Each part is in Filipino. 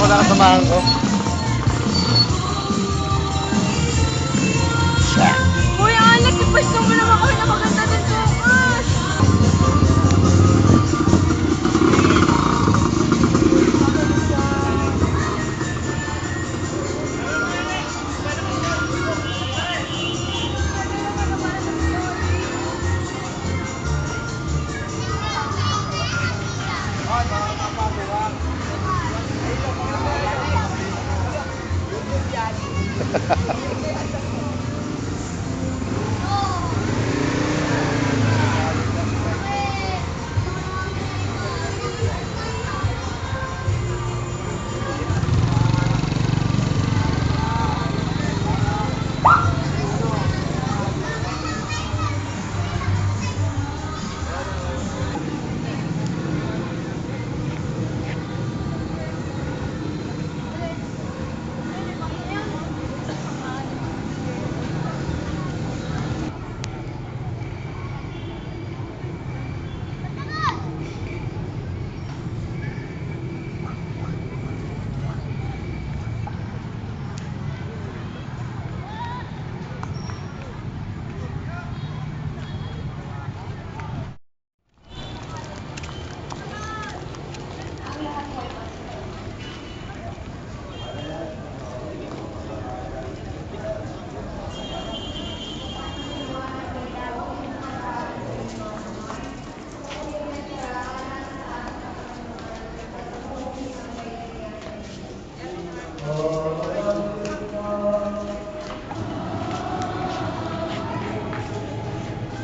na kasamahan ko. Kuya Alex, ipwesto mo naman kami na maganda din bukas.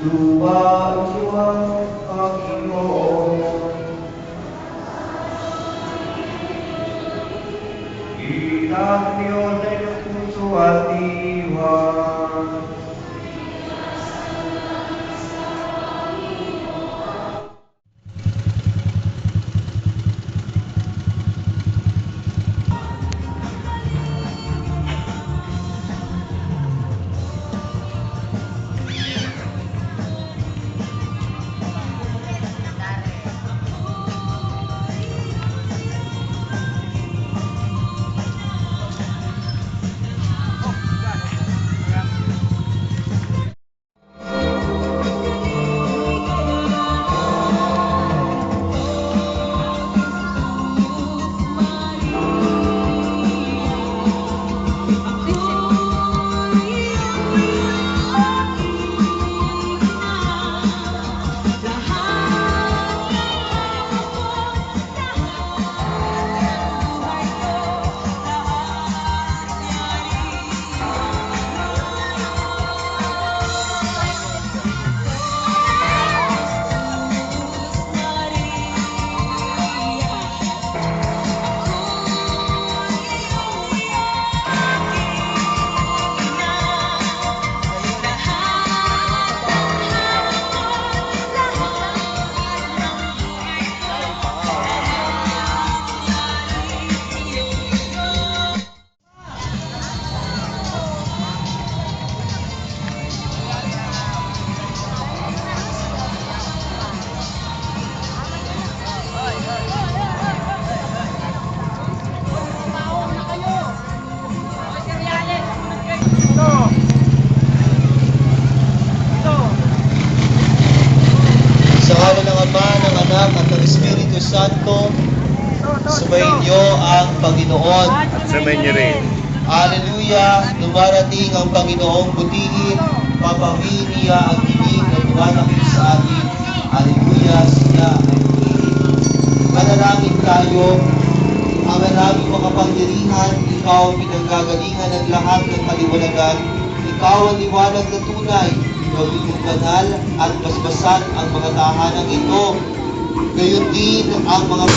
Lumayo ang Panginoon, Ginang Diyos ay puso at diwa. Sa ngalan ng Ama, ng Anak, at ng Espiritu Santo, sumayin niyo ang Panginoon. At sumayin niyo rin. Hallelujah! Dumarating ang Panginoong butihin, papawiin niya ang ibig na dumanakit sa atin. Hallelujah! Siya ay butihin. Manalangin tayo, ang aming makapangyarihan, ikaw ang pinanggagalingan ng lahat ng kaliwanagan. Ikaw ang liwanag na tunay. Gawin mong banal at basbasan ang mga tahanang ito. Gayon din ang mga